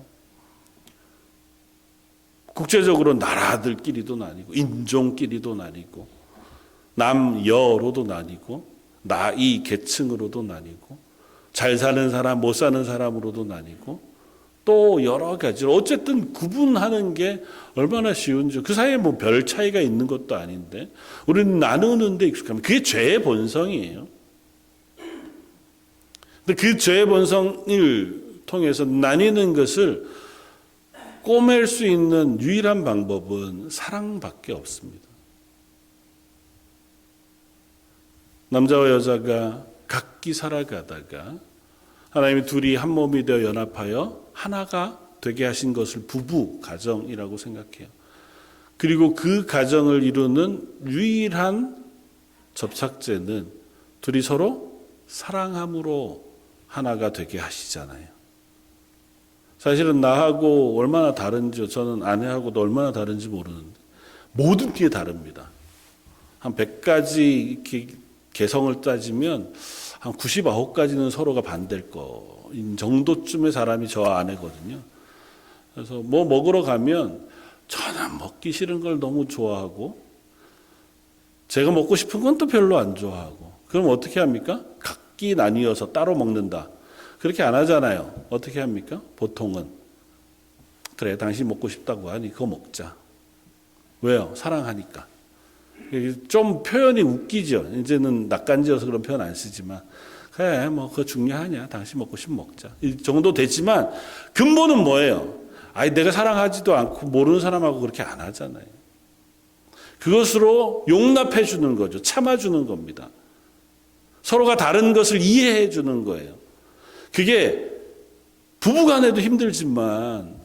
국제적으로 나라들끼리도 나뉘고 인종끼리도 나뉘고 남여로도 나뉘고 나이 계층으로도 나뉘고 잘 사는 사람 못 사는 사람으로도 나뉘고 또 여러 가지로 어쨌든 구분하는 게 얼마나 쉬운지 그 사이에 뭐 별 차이가 있는 것도 아닌데 우리는 나누는 데 익숙하면 그게 죄의 본성이에요. 근데 그 죄의 본성을 통해서 나뉘는 것을 꼬맬 수 있는 유일한 방법은 사랑밖에 없습니다. 남자와 여자가 각기 살아가다가 하나님이 둘이 한 몸이 되어 연합하여 하나가 되게 하신 것을 부부 가정이라고 생각해요. 그리고 그 가정을 이루는 유일한 접착제는 둘이 서로 사랑함으로 하나가 되게 하시잖아요. 사실은 나하고 얼마나 다른지 저는 아내하고도 얼마나 다른지 모르는데 모든 게 다릅니다. 한 100가지 이렇게 개성을 따지면 한 99가지는 서로가 반대일 거인 정도쯤의 사람이 저 아내거든요. 그래서 뭐 먹으러 가면 저는 먹기 싫은 걸 너무 좋아하고 제가 먹고 싶은 건 또 별로 안 좋아하고 그럼 어떻게 합니까? 각기 나뉘어서 따로 먹는다. 그렇게 안 하잖아요. 어떻게 합니까? 보통은 그래 당신 먹고 싶다고 하니 그거 먹자. 왜요? 사랑하니까. 좀 표현이 웃기죠. 이제는 낯간지여서 그런 표현 안 쓰지만 그래 뭐 그거 중요하냐. 당신 먹고 싶으면 먹자. 이 정도 되지만 근본은 뭐예요? 아니 내가 사랑하지도 않고 모르는 사람하고 그렇게 안 하잖아요. 그것으로 용납해 주는 거죠. 참아주는 겁니다. 서로가 다른 것을 이해해 주는 거예요. 그게 부부간에도 힘들지만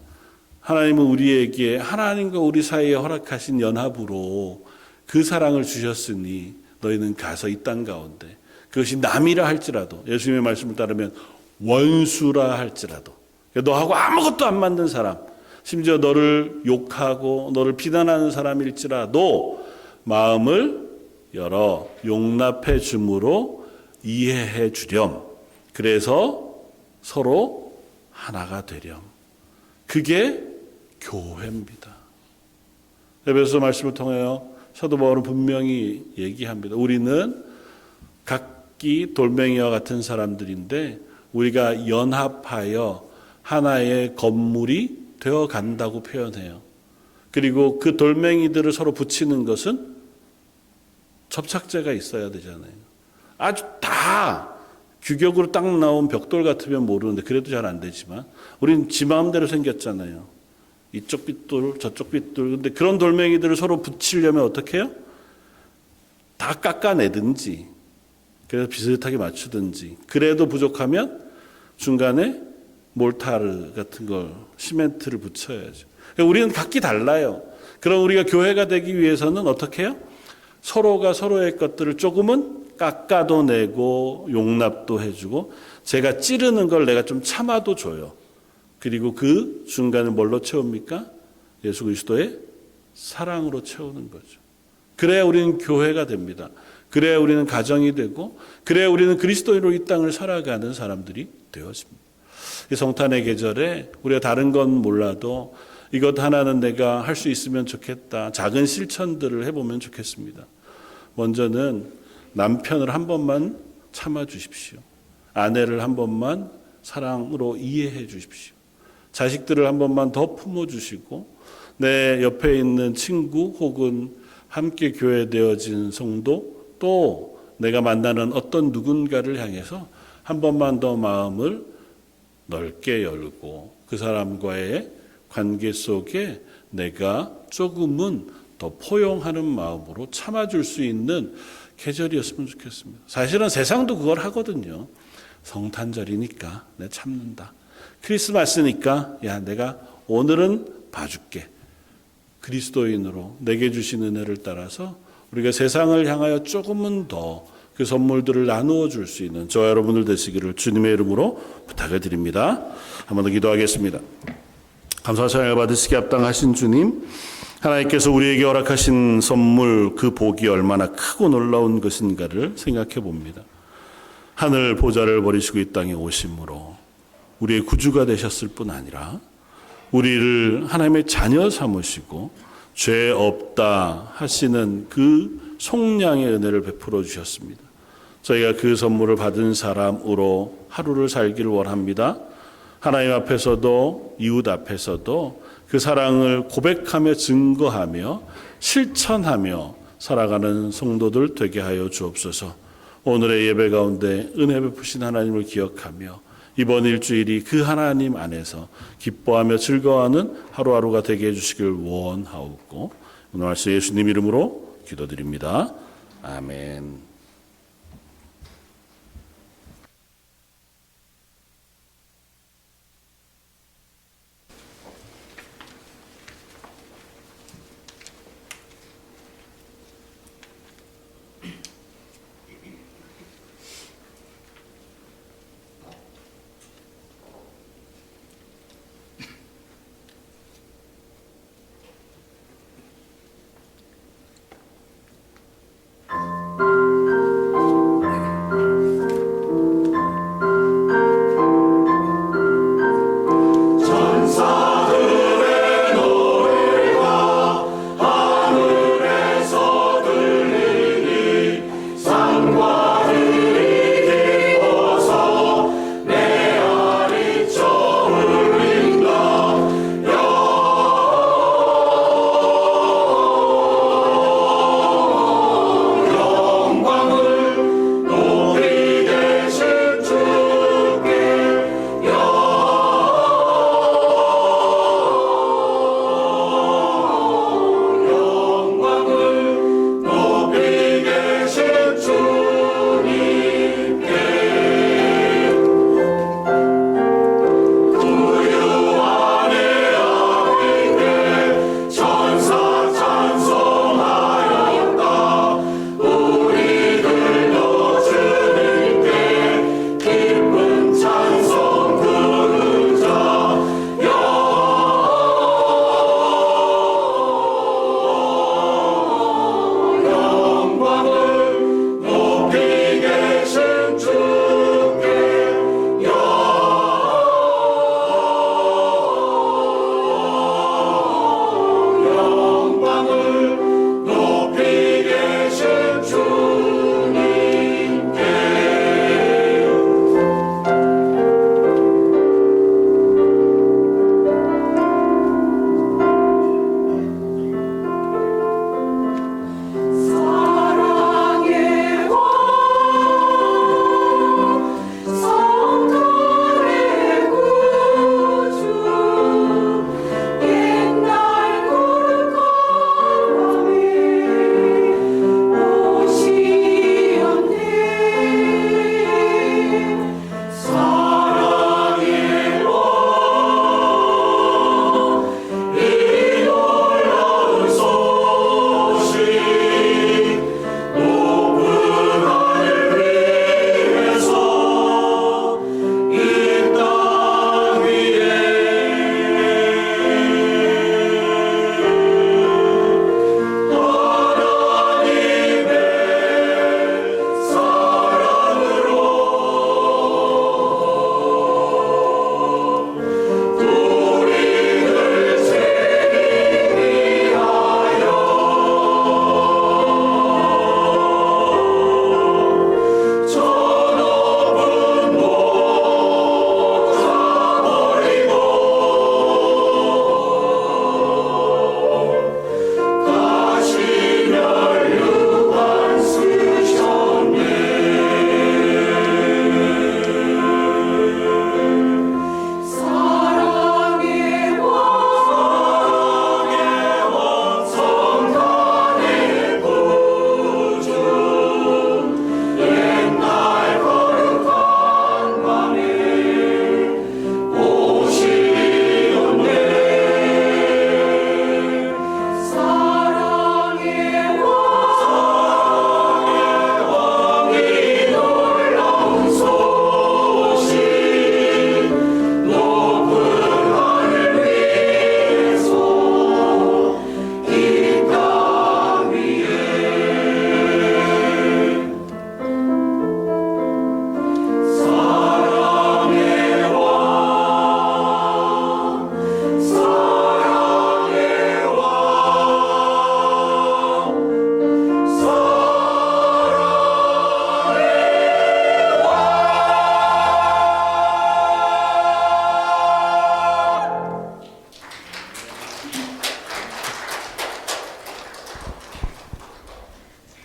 하나님은 우리에게 하나님과 우리 사이에 허락하신 연합으로 그 사랑을 주셨으니 너희는 가서 이 땅 가운데 그것이 남이라 할지라도 예수님의 말씀을 따르면 원수라 할지라도 너하고 아무것도 안 맞는 사람 심지어 너를 욕하고 너를 비난하는 사람일지라도 마음을 열어 용납해 줌으로 이해해 주렴. 그래서 서로 하나가 되렴. 그게 교회입니다. 에베소 말씀을 통하여 사도 바울은 분명히 얘기합니다. 우리는 각기 돌멩이와 같은 사람들인데 우리가 연합하여 하나의 건물이 되어 간다고 표현해요. 그리고 그 돌멩이들을 서로 붙이는 것은 접착제가 있어야 되잖아요. 아주 다 규격으로 딱 나온 벽돌 같으면 모르는데 그래도 잘 안 되지만 우리는 지 마음대로 생겼잖아요. 이쪽 빗돌 저쪽 빗돌. 근데 그런 돌멩이들을 서로 붙이려면 어떻게 해요? 다 깎아내든지 그래서 비슷하게 맞추든지 그래도 부족하면 중간에 몰타르 같은 걸 시멘트를 붙여야죠. 그러니까 우리는 각기 달라요. 그럼 우리가 교회가 되기 위해서는 어떻게 해요? 서로가 서로의 것들을 조금은 깎아도 내고 용납도 해주고 제가 찌르는 걸 내가 좀 참아도 줘요. 그리고 그 중간을 뭘로 채웁니까? 예수 그리스도의 사랑으로 채우는 거죠. 그래야 우리는 교회가 됩니다. 그래야 우리는 가정이 되고 그래야 우리는 그리스도인으로 이 땅을 살아가는 사람들이 되어집니다. 이 성탄의 계절에 우리가 다른 건 몰라도 이것 하나는 내가 할 수 있으면 좋겠다. 작은 실천들을 해보면 좋겠습니다. 먼저는 남편을 한 번만 참아주십시오. 아내를 한 번만 사랑으로 이해해 주십시오. 자식들을 한 번만 더 품어주시고 내 옆에 있는 친구 혹은 함께 교회되어진 성도 또 내가 만나는 어떤 누군가를 향해서 한 번만 더 마음을 넓게 열고 그 사람과의 관계 속에 내가 조금은 더 포용하는 마음으로 참아줄 수 있는 계절이었으면 좋겠습니다. 사실은 세상도 그걸 하거든요. 성탄절이니까 내가 참는다. 크리스마스니까 야 내가 오늘은 봐줄게. 그리스도인으로 내게 주신 은혜를 따라서 우리가 세상을 향하여 조금은 더 그 선물들을 나누어 줄 수 있는 저와 여러분들 되시기를 주님의 이름으로 부탁을 드립니다. 한 번 더 기도하겠습니다. 감사와 찬양을 받으시기 합당하신 주님, 하나님께서 우리에게 허락하신 선물, 그 복이 얼마나 크고 놀라운 것인가를 생각해 봅니다. 하늘 보좌를 버리시고 이 땅에 오심으로 우리의 구주가 되셨을 뿐 아니라 우리를 하나님의 자녀 삼으시고 죄 없다 하시는 그 속량의 은혜를 베풀어 주셨습니다. 저희가 그 선물을 받은 사람으로 하루를 살기를 원합니다. 하나님 앞에서도 이웃 앞에서도 그 사랑을 고백하며 증거하며 실천하며 살아가는 성도들 되게 하여 주옵소서. 오늘의 예배 가운데 은혜 베푸신 하나님을 기억하며 이번 일주일이 그 하나님 안에서 기뻐하며 즐거워하는 하루하루가 되게 해주시길 원하옵고 오늘 말씀 예수님 이름으로 기도드립니다. 아멘.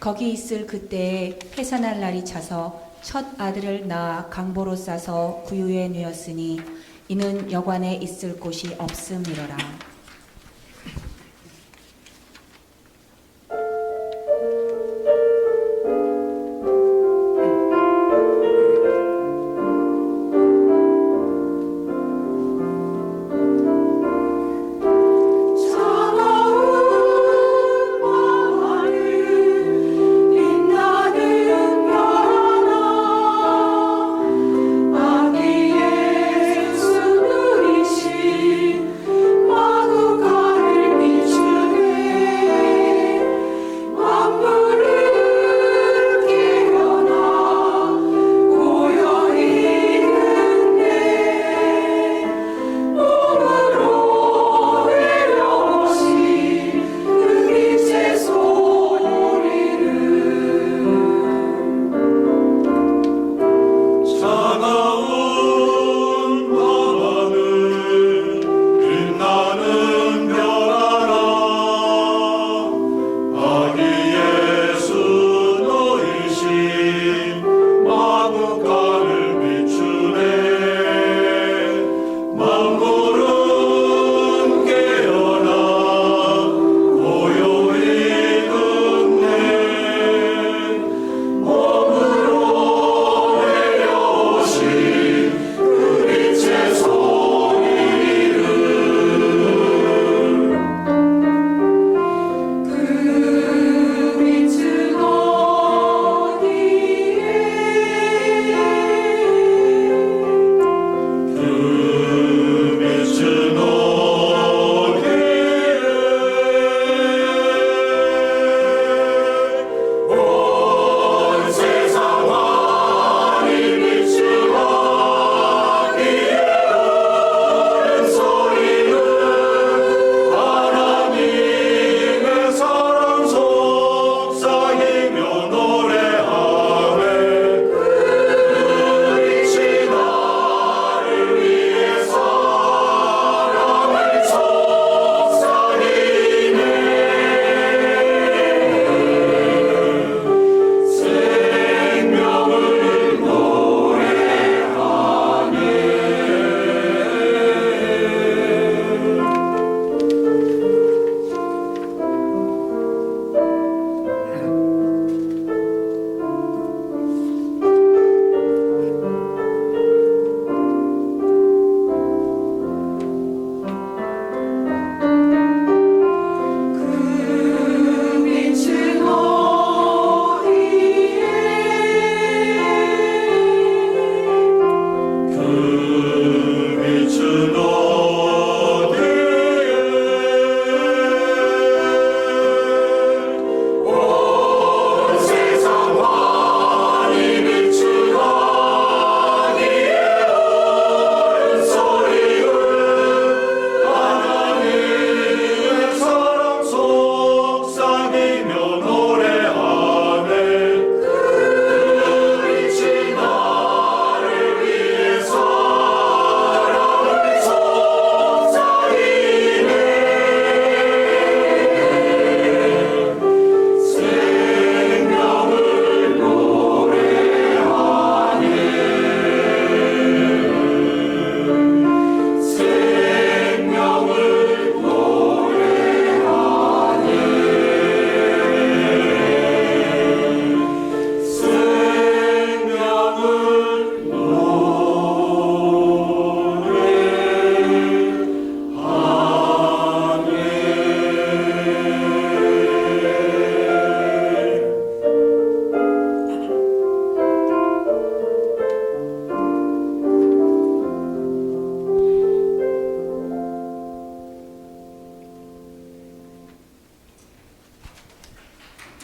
거기 있을 그때에 해산할 날이 차서 첫 아들을 낳아 강보로 싸서 구유에 누였으니 이는 여관에 있을 곳이 없음이로라.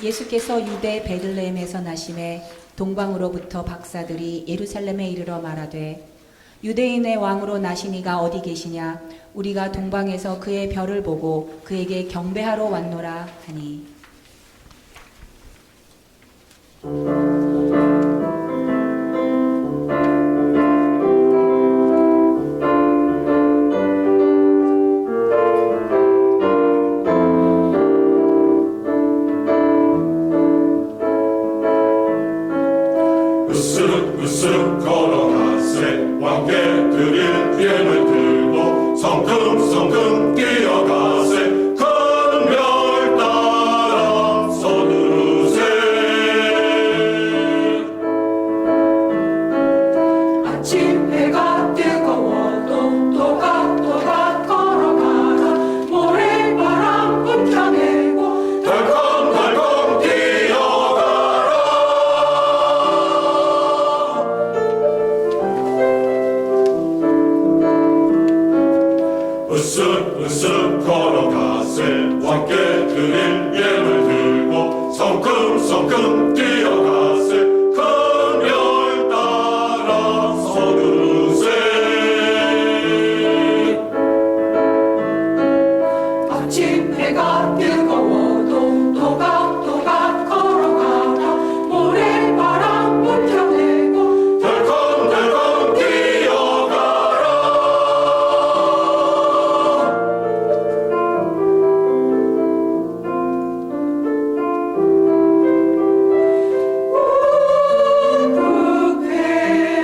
예수께서 유대 베들레헴에서 나심에 동방으로부터 박사들이 예루살렘에 이르러 말하되 유대인의 왕으로 나시니가 어디 계시냐 우리가 동방에서 그의 별을 보고 그에게 경배하러 왔노라 하니 으쓱으쓱 걸어가세 왕께 드릴 예물 들고 성큼성큼 뛰어가세 큰 별 따라 서두르세 아침 해가 뜨거워도 또각또각 걸어가다 모래바람 불켜내고 덜컹덜컹 뛰어가라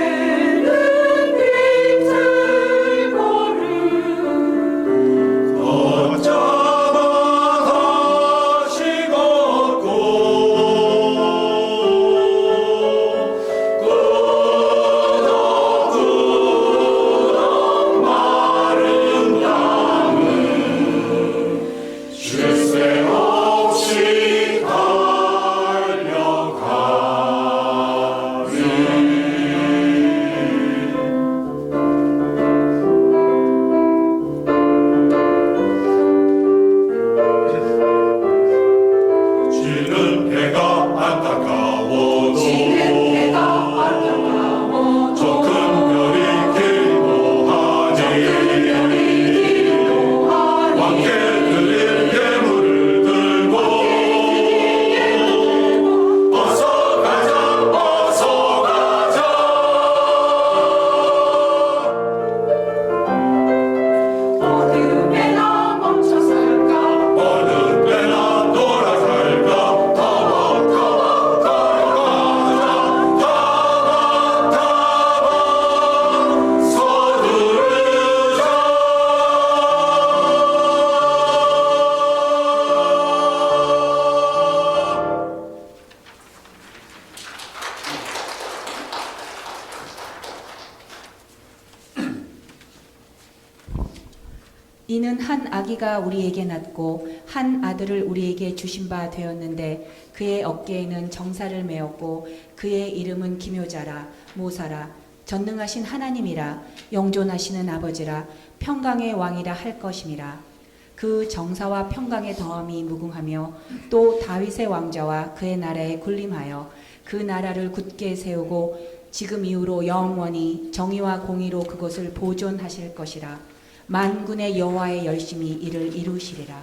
북해는 빛을 걸음 어쩌면 다시 걷고 꾸덕꾸덕 마른 땅은 쉴 새 없이 달려가리 지는 해가 안타까워도 지는 해가 안타까워도 저 큰 별이 기도하니 왕께 드릴 예물을 들고 어서 가자 어서 가자 어둠에나 멈춰설까 어느 때나 돌아갈까 터벅터벅 걸어가자 터벅터벅 서두르자 이는 한 아기가 우리에게 낳고 한 아들을 우리에게 주신 바 되었는데 그의 어깨에는 정사를 메었고 그의 이름은 기묘자라 모사라 전능하신 하나님이라 영존하시는 아버지라 평강의 왕이라 할 것임이라. 그 정사와 평강의 더함이 무궁하며 또 다윗의 왕좌와 그의 나라에 군림하여 그 나라를 굳게 세우고 지금 이후로 영원히 정의와 공의로 그것을 보존하실 것이라. 만군의 여호와의 열심히 이를 이루시리라.